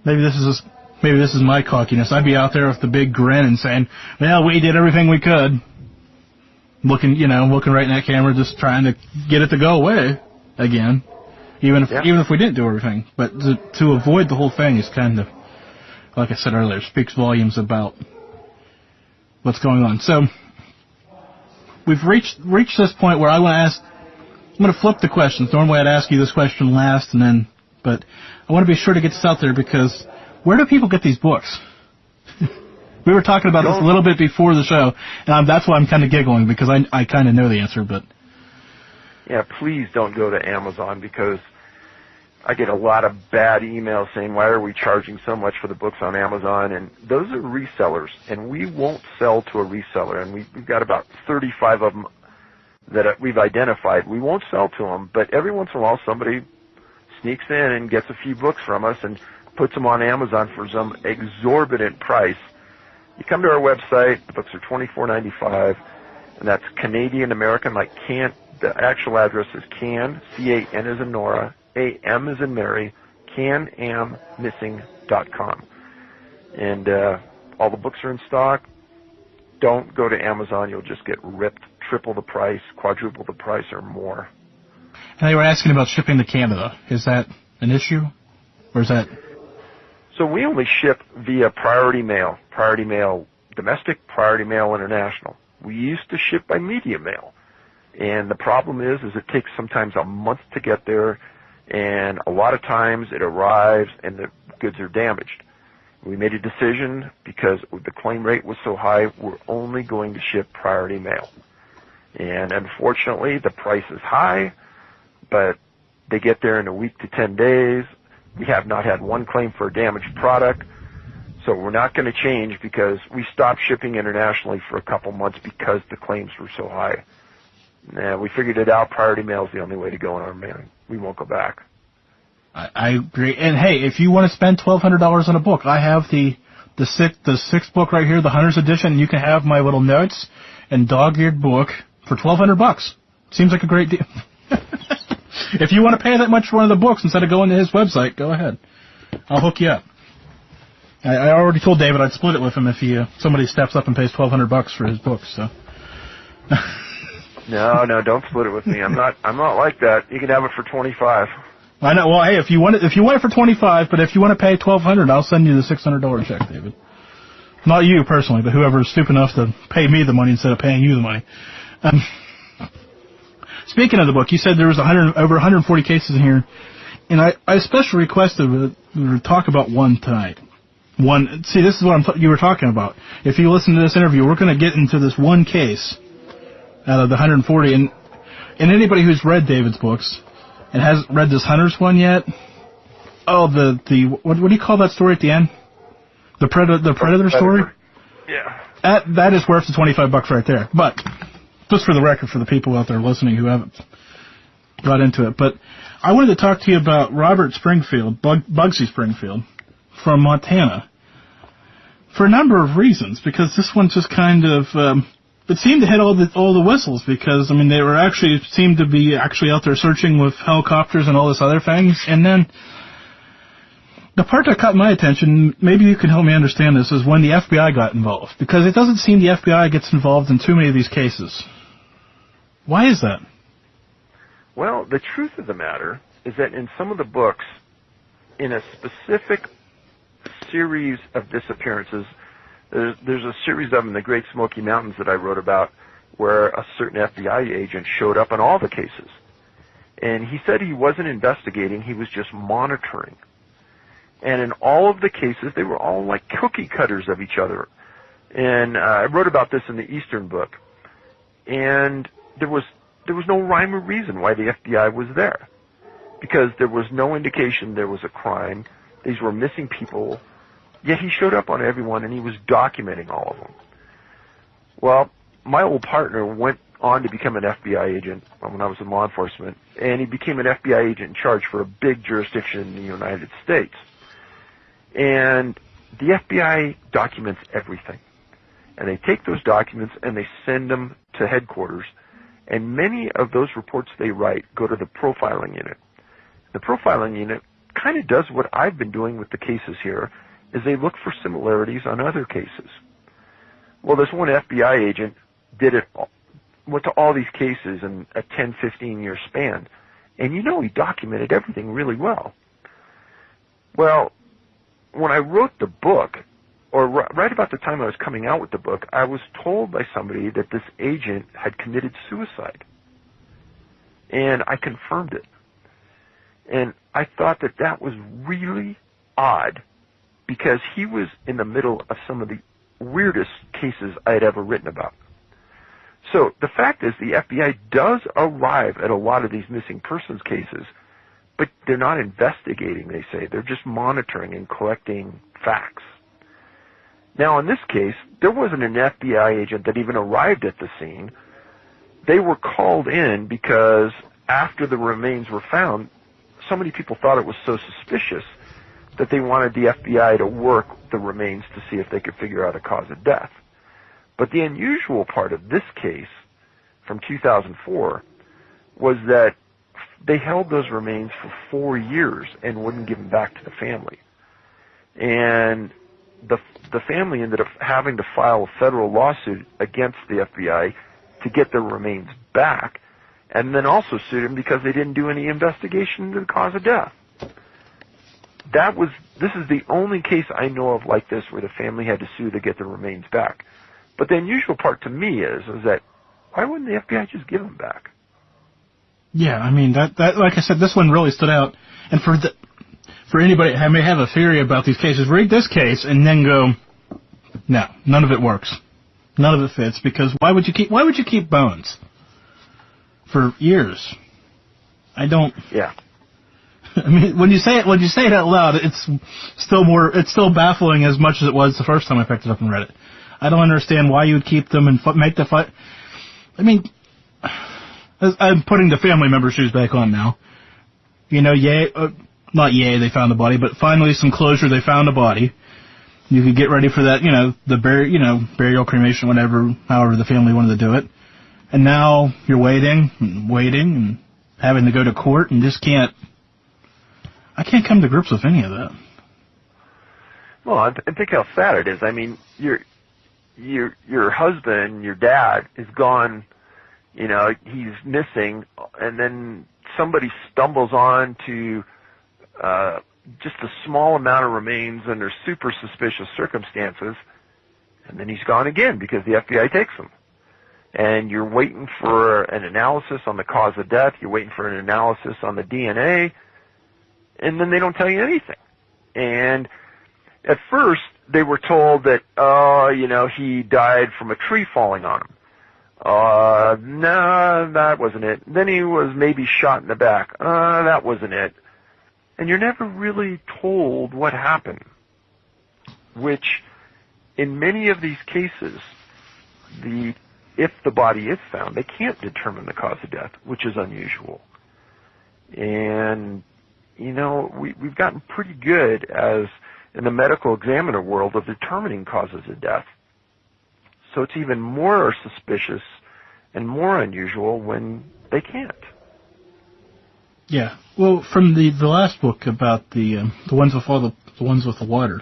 maybe this is my cockiness. I'd be out there with the big grin and saying, well, we did everything we could. Looking right in that camera, just trying to get it to go away again. Even if we didn't do everything. But to avoid the whole thing is kind of, like I said earlier, speaks volumes about what's going on. So, we've reached this point where I'm going to flip the questions. Normally I'd ask you this question last, but I want to be sure to get this out there because where do people get these books? We were talking about this a little bit before the show, and that's why I'm kind of giggling because I kind of know the answer, but... Yeah, please don't go to Amazon because I get a lot of bad emails saying, why are we charging so much for the books on Amazon? And those are resellers, and we won't sell to a reseller. And we've got about 35 of them that we've identified. We won't sell to them, but every once in a while somebody sneaks in and gets a few books from us and puts them on Amazon for some exorbitant price. You come to our website, the books are $24.95, and that's Canadian American, like can. The actual address is can, C-A-N as in Nora, A-M as in Mary, canamissing.com. And all the books are in stock. Don't go to Amazon. You'll just get ripped triple the price, quadruple the price, or more. And they were asking about shipping to Canada. Is that an issue? Or is that... So we only ship via priority mail domestic, priority mail international. We used to ship by media mail. And the problem is it takes sometimes a month to get there, and a lot of times it arrives and the goods are damaged. We made a decision because the claim rate was so high, we're only going to ship priority mail. And unfortunately, the price is high, but they get there in a week to 10 days. We have not had one claim for a damaged product. So we're not going to change because we stopped shipping internationally for a couple months because the claims were so high. We figured it out. Priority mail is the only way to go in our mailing. We won't go back. I agree. And hey, if you want to spend $1,200 on a book, I have the sixth book right here, the Hunter's Edition. You can have my little notes and dog-eared book for $1,200. Seems like a great deal. If you want to pay that much for one of the books instead of going to his website, go ahead. I'll hook you up. I already told David I'd split it with him if somebody steps up and pays $1,200 for his books. So. No, don't split it with me. I'm not like that. You can have it for $25. I know. Well, hey, if you want it for $25, but if you want to pay $1,200, I'll send you the $600 check, David. Not you personally, but whoever is stupid enough to pay me the money instead of paying you the money. Speaking of the book, you said there was over 140 cases in here, and I especially requested to talk about one tonight. See, this is what you were talking about. If you listen to this interview, we're going to get into this one case out of the 140, and anybody who's read David's books and hasn't read this Hunter's one yet, what do you call that story at the end? The Predator story? Yeah. That is worth the $25 right there. But just for the record, for the people out there listening who haven't got into it, but I wanted to talk to you about Robert Springfield, Bugsy Springfield, from Montana, for a number of reasons. Because this one just kind of it seemed to hit all the whistles. Because I mean, they seemed to be out there searching with helicopters and all this other things. And then the part that caught my attention, maybe you can help me understand this, is when the FBI got involved. Because it doesn't seem the FBI gets involved in too many of these cases. Why is that? Well, the truth of the matter is that in some of the books, in a specific series of disappearances, there's a series of them in the Great Smoky Mountains that I wrote about where a certain FBI agent showed up in all the cases. And he said he wasn't investigating, he was just monitoring. And in all of the cases, they were all like cookie cutters of each other. And I wrote about this in the Eastern book. And there was no rhyme or reason why the FBI was there. Because there was no indication there was a crime. These were missing people. Yet he showed up on everyone, and he was documenting all of them. Well, my old partner went on to become an FBI agent when I was in law enforcement, and he became an FBI agent in charge for a big jurisdiction in the United States. And the FBI documents everything. And they take those documents and they send them to headquarters, and many of those reports they write go to the profiling unit. The profiling unit kind of does what I've been doing with the cases here, is they look for similarities on other cases. Well, this one FBI agent went to all these cases in a 10, 15-year span, and he documented everything really well. Well, when I wrote the book, or right about the time I was coming out with the book, I was told by somebody that this agent had committed suicide. And I confirmed it. And I thought that was really odd, because he was in the middle of some of the weirdest cases I had ever written about. So the fact is, the FBI does arrive at a lot of these missing persons cases, but they're not investigating, they say. They're just monitoring and collecting facts. Now, in this case, there wasn't an FBI agent that even arrived at the scene. They were called in because after the remains were found, so many people thought it was so suspicious that they wanted the FBI to work the remains to see if they could figure out a cause of death. But the unusual part of this case from 2004 was that they held those remains for 4 years and wouldn't give them back to the family. And the family ended up having to file a federal lawsuit against the FBI to get their remains back, and then also sued them because they didn't do any investigation into the cause of death. This is the only case I know of like this where the family had to sue to get their remains back. But the unusual part to me is that why wouldn't the FBI just give them back? Yeah, I mean, that like I said, this one really stood out. And for anybody who may have a theory about these cases, read this case and then go, no, none of it works. None of it fits, because why would you keep bones for years? I don't. Yeah. I mean, when you say it out loud, it's still baffling as much as it was the first time I picked it up and read it. I don't understand why you would keep them and make the fight. I mean, I'm putting the family member shoes back on now. You know, not yay, they found the body, but finally some closure. They found a body. You could get ready for that, the burial, cremation, whatever, however the family wanted to do it. And now you're waiting and having to go to court and I can't come to grips with any of that. Well, and think how sad it is. I mean, your husband, your dad, is gone. He's missing, and then somebody stumbles on to just a small amount of remains under super suspicious circumstances, and then he's gone again because the FBI takes him. And you're waiting for an analysis on the cause of death. You're waiting for an analysis on the DNA, and then they don't tell you anything. And at first, they were told that, he died from a tree falling on him. No, that wasn't it. Then he was maybe shot in the back. That wasn't it. And you're never really told what happened, which in many of these cases, if the body is found, they can't determine the cause of death, which is unusual. And, we've gotten pretty good in the medical examiner world of determining causes of death. So it's even more suspicious and more unusual when they can't. Yeah. Well, from the last book about the ones with the ones with the water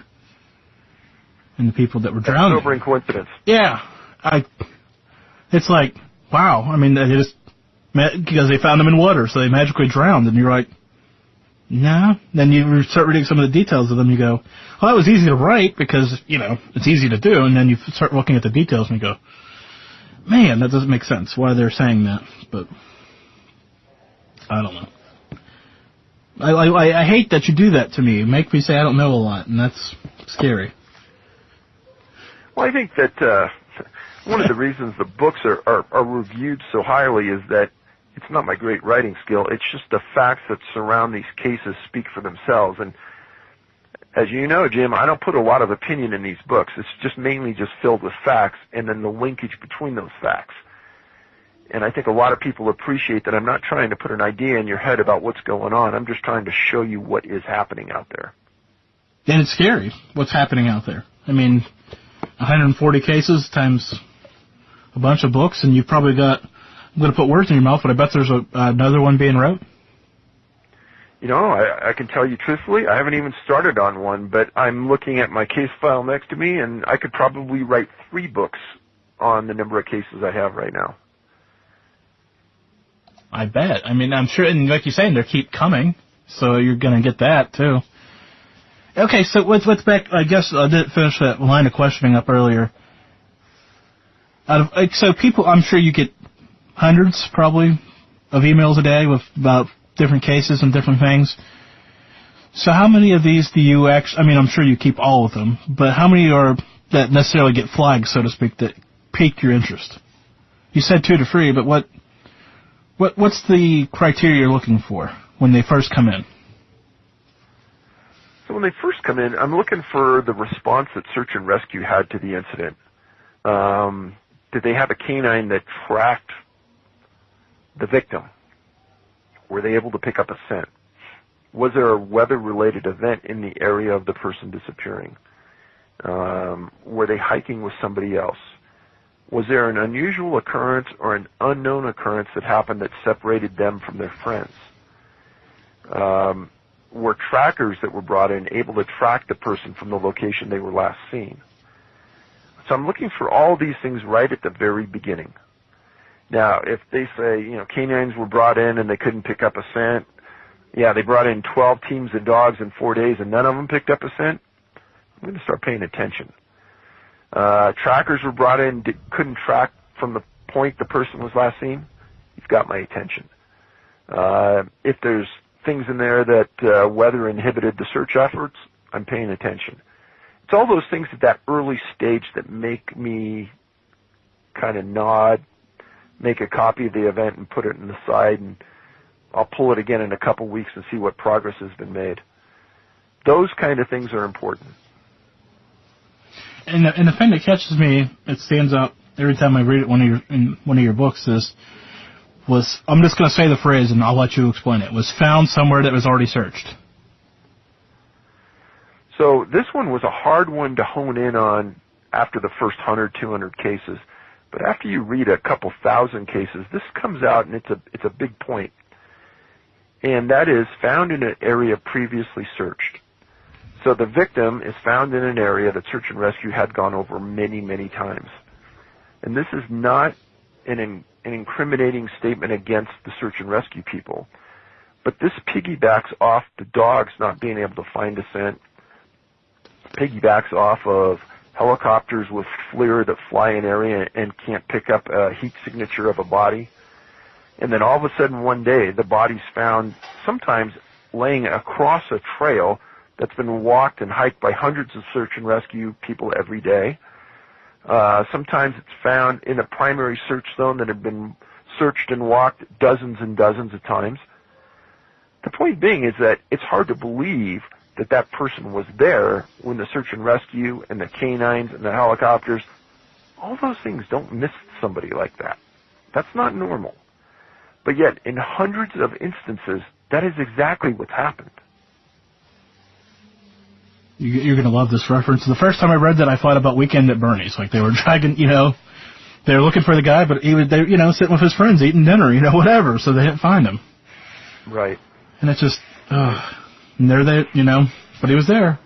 and the people that were drowning. Sobering coincidence. Yeah. It's like, wow. I mean, because they found them in water, so they magically drowned, and you're like, no. Then you start reading some of the details of them, you go, well, that was easy to write because, it's easy to do, and then you start looking at the details and you go, man, that doesn't make sense why they're saying that, but I don't know. I hate that you do that to me. You make me say I don't know a lot, and that's scary. Well, I think that one of the reasons the books are reviewed so highly is that it's not my great writing skill. It's just the facts that surround these cases speak for themselves. And as you know, Jim, I don't put a lot of opinion in these books. It's just mainly just filled with facts and then the linkage between those facts. And I think a lot of people appreciate that I'm not trying to put an idea in your head about what's going on. I'm just trying to show you what is happening out there. And it's scary what's happening out there. I mean, 140 cases times a bunch of books, and you've probably got, I'm going to put words in your mouth, but I bet there's another one being wrote. I can tell you truthfully, I haven't even started on one, but I'm looking at my case file next to me, and I could probably write 3 books on the number of cases I have right now. I bet. I mean, I'm sure, and like you're saying, they keep coming, so you're going to get that, too. Okay, so what's back, I guess I didn't finish that line of questioning up earlier. So people, I'm sure you get hundreds, probably, of emails a day with about different cases and different things. So how many of these do you actually, I mean, I'm sure you keep all of them, but how many are that necessarily get flagged, so to speak, that pique your interest? You said 2 to 3, but what's the criteria you're looking for when they first come in? So when they first come in, I'm looking for the response that search and rescue had to the incident. Did they have a canine that tracked the victim? Were they able to pick up a scent? Was there a weather-related event in the area of the person disappearing? Were they hiking with somebody else? Was there an unusual occurrence or an unknown occurrence that happened that separated them from their friends? Were trackers that were brought in able to track the person from the location they were last seen? So I'm looking for all these things right at the very beginning. Now, if they say, canines were brought in and they couldn't pick up a scent, yeah, they brought in 12 teams of dogs in 4 days and none of them picked up a scent, I'm going to start paying attention. Trackers were brought in, couldn't track from the point the person was last seen, you've got my attention. If there's things in there that weather inhibited the search efforts, I'm paying attention. It's all those things at that early stage that make me kind of nod, make a copy of the event and put it in the side, and I'll pull it again in a couple weeks and see what progress has been made. Those kind of things are important. And the thing that catches me, it stands out every time I read it in one of your books, was, I'm just going to say the phrase and I'll let you explain it, was found somewhere that was already searched. So this one was a hard one to hone in on after the first 100, 200 cases. But after you read a couple thousand cases, this comes out and it's a big point. And that is found in an area previously searched. So the victim is found in an area that search and rescue had gone over many, many times. And this is not an incriminating statement against the search and rescue people, but this piggybacks off the dogs not being able to find a scent, piggybacks off of helicopters with FLIR that fly an area and can't pick up a heat signature of a body. And then all of a sudden one day the body's found sometimes laying across a trail that's been walked and hiked by hundreds of search and rescue people every day. Sometimes it's found in a primary search zone that had been searched and walked dozens and dozens of times. The point being is that it's hard to believe that that person was there when the search and rescue and the canines and the helicopters, all those things don't miss somebody like that. That's not normal. But yet, in hundreds of instances, that is exactly what's happened. You're going to love this reference. The first time I read that, I thought about Weekend at Bernie's. Like they were dragging, they were looking for the guy, but he was there, sitting with his friends eating dinner, whatever, so they didn't find him. Right. And it's just, and there they, but he was there.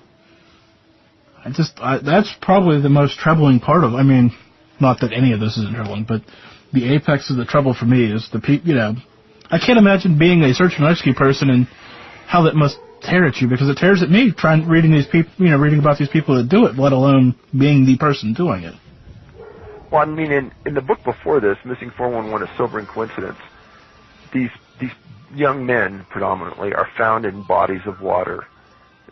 That's probably the most troubling part of, not that any of this isn't troubling, but the apex of the trouble for me is I can't imagine being a search and rescue person and how that must tear at you, because it tears at me reading these people, reading about these people that do it, let alone being the person doing it. Well, in the book before this, Missing 411: A Sobering Coincidence, these young men predominantly are found in bodies of water.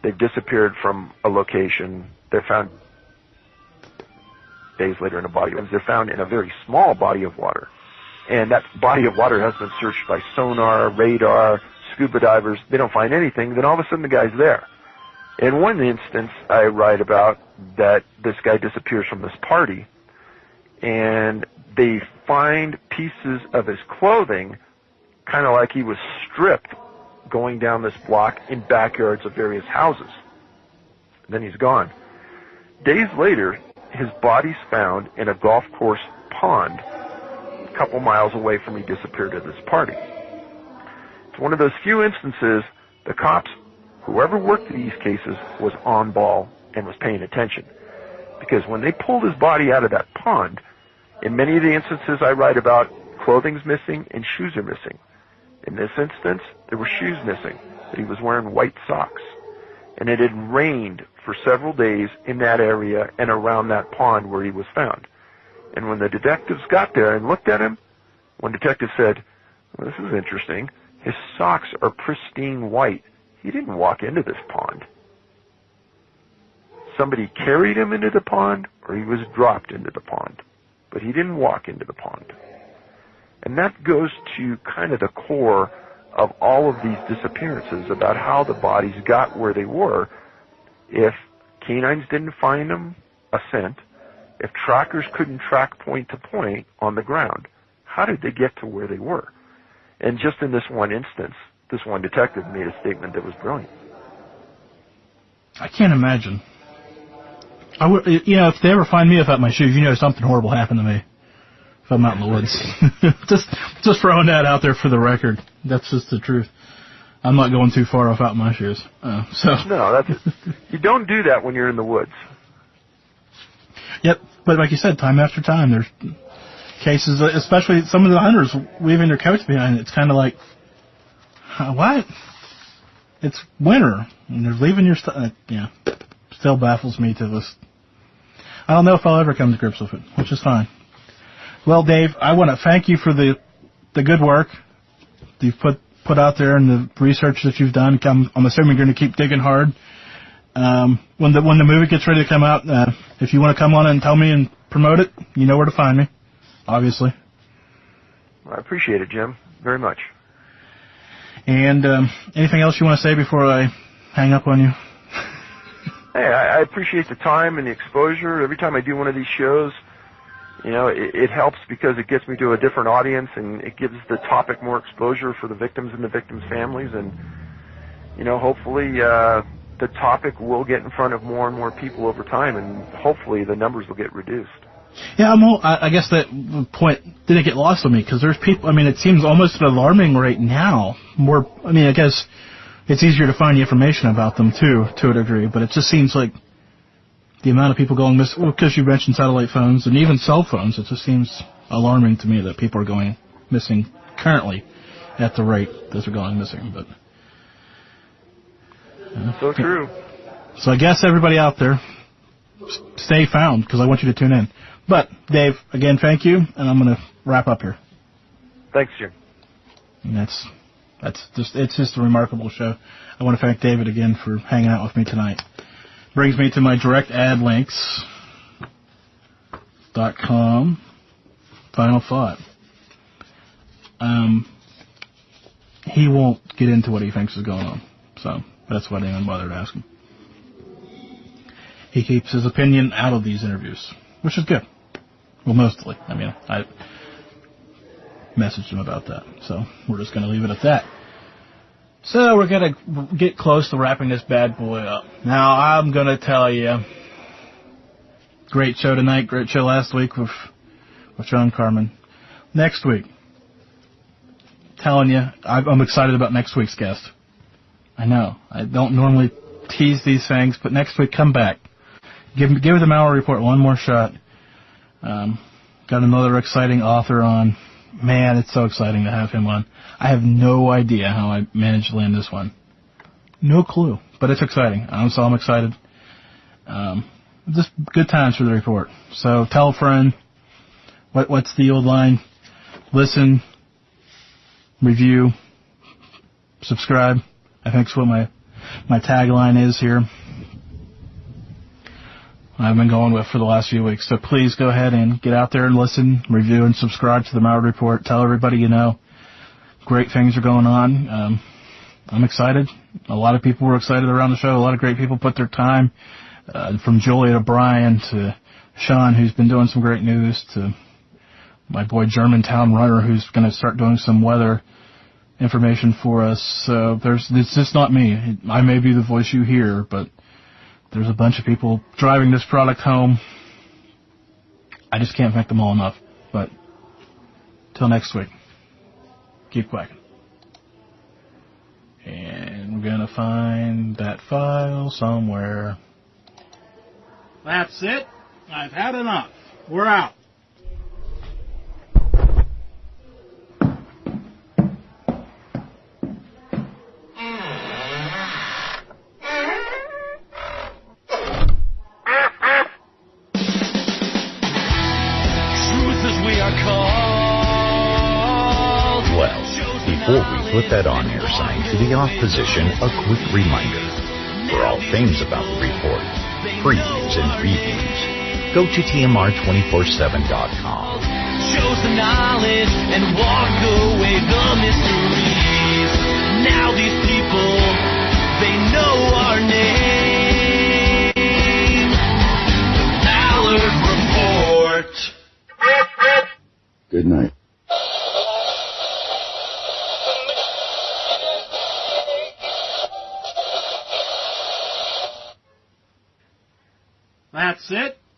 They've disappeared from a location. They're found days later in a body. They're found in a very small body of water. And that body of water has been searched by sonar, radar, scuba divers. They don't find anything. Then all of a sudden the guy's there. In one instance, I write about that this guy disappears from this party, and they find pieces of his clothing, kind of like he was stripped, going down this block in backyards of various houses. Then he's gone. Days later, his body's found in a golf course pond a couple miles away from he disappeared at this party. It's one of those few instances the cops, whoever worked these cases, was on ball and was paying attention. Because when they pulled his body out of that pond, in many of the instances I write about, clothing's missing and shoes are missing. In this instance, there were shoes missing, but he was wearing white socks. And it had rained for several days in that area and around that pond where he was found. And when the detectives got there and looked at him, one detective said, "Well, this is interesting. His socks are pristine white. He didn't walk into this pond. Somebody carried him into the pond, or he was dropped into the pond. But he didn't walk into the pond." And that goes to kind of the core of all of these disappearances, about how the bodies got where they were. If canines didn't find them, a scent. If trackers couldn't track point to point on the ground, how did they get to where they were? And just in this one instance, this one detective made a statement that was brilliant. I can't imagine. I would, if they ever find me without my shoes, something horrible happened to me. If I'm out in the woods. just throwing that out there for the record. That's just the truth. I'm not going too far without my shoes. No, you don't do that when you're in the woods. Yep, but like you said, time after time, there's cases, especially some of the hunters leaving their coats behind. It's kind of like, what? It's winter, and they're leaving your stuff. Still baffles me to this. I don't know if I'll ever come to grips with it, which is fine. Well, Dave, I want to thank you for the good work you've put out there and the research that you've done. I'm assuming you're going to keep digging hard. When the movie gets ready to come out, if you want to come on and tell me and promote it, you know where to find me, obviously. Well, I appreciate it, Jim, very much. And anything else you want to say before I hang up on you? Hey, I appreciate the time and the exposure. Every time I do one of these shows, it helps because it gets me to a different audience and it gives the topic more exposure for the victims and the victims' families. And, hopefully the topic will get in front of more and more people over time, and hopefully the numbers will get reduced. Yeah, I guess that point didn't get lost on me because there's people. It seems almost an alarming rate now. I guess it's easier to find the information about them too, to a degree. But it just seems like the amount of people going missing. Well, because you mentioned satellite phones and even cell phones, it just seems alarming to me that people are going missing currently at the rate that they're going missing. But so true. So I guess everybody out there, stay found because I want you to tune in. But, Dave, again, thank you, and I'm going to wrap up here. Thanks, Jim. And it's just a remarkable show. I want to thank David again for hanging out with me tonight. Brings me to my direct ad links.com. Final thought. He won't get into what he thinks is going on, so that's why I didn't even bother to ask him. He keeps his opinion out of these interviews, which is good. Well, mostly. I messaged him about that, so we're just going to leave it at that. So we're going to get close to wrapping this bad boy up. Now, I'm going to tell you, great show tonight, great show last week with John Carmen. Next week, telling you, I'm excited about next week's guest. I know, I don't normally tease these things, but next week, come back. Give the Mallory Report one more shot. Got another exciting author on. Man, it's so exciting to have him on. I have no idea how I managed to land this one. No clue, but it's exciting. So I'm excited. Just good times for the report. So tell a friend. What's the old line? Listen, review, subscribe. I think that's what my tagline is here. I've been going with for the last few weeks. So please go ahead and get out there and listen, review, and subscribe to the Mallory Report. Tell everybody you know. Great things are going on. I'm excited. A lot of people were excited around the show. A lot of great people put their time, from Julia to Brian to Sean, who's been doing some great news, to my boy Germantown Runner, who's going to start doing some weather information for us. So it's just not me. I may be the voice you hear, but there's a bunch of people driving this product home. I just can't thank them all enough. But till next week, keep quacking. And we're going to find that file somewhere. That's it. I've had enough. We're out. Before we put that on-air sign to the off position, a quick reminder. For all things about the report, previews and reviews, go to TMR247.com. Shows the knowledge and walk away the mysteries. Now these people, they know our name. The Mallard Report. Good night. that's it.